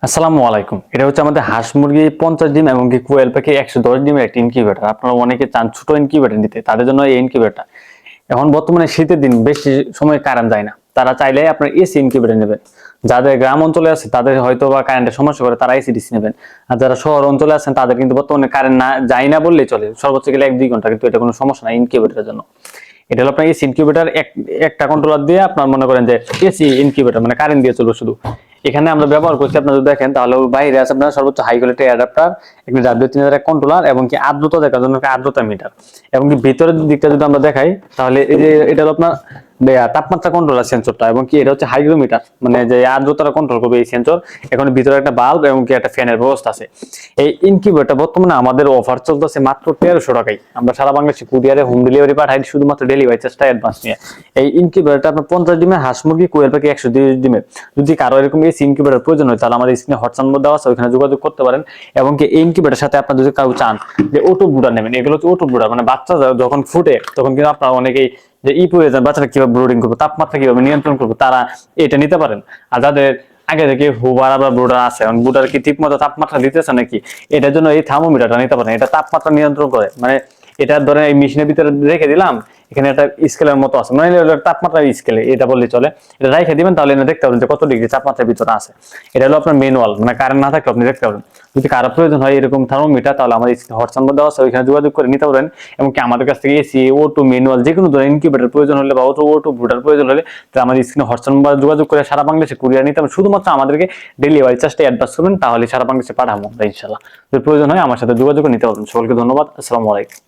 আসসালামু আলাইকুম। এটা হচ্ছে আমাদের হাঁস মুরগি 50 ডিম এবং কোয়েল পাখি 110 ডিমের একটা ইনকিউবেটর। আপনারা অনেকে চান ছোট ইনকিউবেটর নিতে, তাদের জন্য এই ইনকিউবেটর। এখন বর্তমানে শীতের দিন বেশি সময় কারেন্ট যায় না, তারা চাইলে আপনার এসি ইনকিউবেটর নেবেন। যাদের গ্রাম অঞ্চলে আছে তাদের হয়তো বা কারেন্টের সমস্যা করে, তারা এসি ডিসি নেবেন। আর যারা শহর অঞ্চলে আছেন তাদের কিন্তু বর্তমানে কারেন্ট না যায় না বললেই চলে, সর্বোচ্চ গেলে 1-2 ঘন্টা, কিন্তু এটা কোনো সমস্যা না ইনকিউবেটরের জন্য। এটা হলো আপনার এসি ইনকিউবেটর, একটা কন্ট্রোলার দিয়ে আপনার মনে করেন যে এসি ইনকিউবেটর মানে কারেন্ট দিয়ে চলবে শুধু। এখানে আমরা ব্যবহার করছি, আপনারা যদি দেখেন তাহলে বাইরে আছে আপনার সর্বোচ্চ হাই কোয়ালিটি অ্যাডাপ্টার, একটি W3000 কন্ট্রোলার এবং কি আর্দ্রতা দেখার জন্য একটা আর্দ্রতা মিটার। এবং কি ভিতরের দিকটা যদি আমরা দেখাই তাহলে এই যে এটা হলো আপনার তাপমাত্রা কন্ট্রোলার সেন্সরটা, এবং কি এটা হচ্ছে হাইগ্রোমিটার, মানে যে আর্দ্রতাটা কন্ট্রোল করবে এই সেন্সর। এখন ভিতরে একটা বাল্ব এবং কি একটা ফ্যানের ব্যবস্থা আছে। এই ইনকিউবেটর বর্তমানে আমাদের অফার চলতেছে মাত্র 1300 টাকায়। আমরা সারা বাংলাদেশে কুরিয়ারে হোম ডেলিভারি পাঠাই, শুধুমাত্র ডেলিভারি চার্জটা অ্যাডভান্স নিয়ে। এই ইনকিউবেটরটা আপনার 50 ডিমের হাঁস মুরগি, কোয়েল পাখি 130 ডিমের। যদি কারো এরকম এই ইনকিউবেটর প্রয়োজন হয় তাহলে আমাদের স্ক্রিনে হোয়াটসঅ্যাপ নম্বর দেওয়া আছে, ওখানে যোগাযোগ করতে পারেন। এবং কি এই ইনকিউবেটরের সাথে আপনার যদি কাউ চান যে অটো ব্রুডার নেবেন, এগুলো হচ্ছে অটো ব্রুডার, মানে বাচ্চা যখন ফুটে তখন কিন্তু আপনারা অনেকেই যে প্রয়োজন বাচ্চারা কিভাবে ব্রুডিং করবে, তাপমাত্রা কিভাবে নিয়ন্ত্রণ করবে, তারা এটা নিতে পারেন। আর যাদের আগে থেকে হুবার বা ব্রুডার আছে, ব্রুডার কি ঠিক মতো তাপমাত্রা দিতেছে নাকি, এটার জন্য এই থার্মোমিটারটা নিতে পারেন। এটা তাপমাত্রা নিয়ন্ত্রণ করে, মানে এটা ধরেন এই মেশিনের ভিতরে রেখে দিলাম, এখানে একটা স্কেলের মতো আছে, মানে তাপমাত্রা স্কেলে এটা বললে চলে। এটা রেখে দিবেন তাহলে দেখতে পাবেন যে কত ডিগ্রি তাপমাত্রার ভিতরে আছে। এটা হলো আপনার ম্যানুয়াল, মানে কারেন্ট না থাকলে আপনি দেখতে পাবেন। যদি কারো প্রয়োজন হয় এরকম থার্মোমিটার তাহলে আমাদের হোয়াটসঅ্যাপ নম্বর দেওয়া আছে, ওইখানে যোগাযোগ করে নিতে পারেন। এবং কি আমাদের কাছ থেকে এসি O2 ম্যানুয়াল যে কোনো ধরনের ইনকিউবেটর প্রয়োজন হলে বা O2 ব্রুডার প্রয়োজন হলে তাহলে আমাদের স্ক্রিনে হোয়াটসঅ্যাপ নম্বর যোগাযোগ করে সারা বাংলাদেশে কুরিয়ার নিতে হবে। শুধুমাত্র আমাদেরকে ডেলিভারি চার্জটা অ্যাডভান্স করবেন, তাহলে সারা বাংলাদেশে পাঠাবো আমরা ইনশাআল্লাহ। যদি প্রয়োজন হয় আমার সাথে যোগাযোগ করে নিতে পারবেন। সকলকে ধন্যবাদ। আসসালামু আলাইকুম।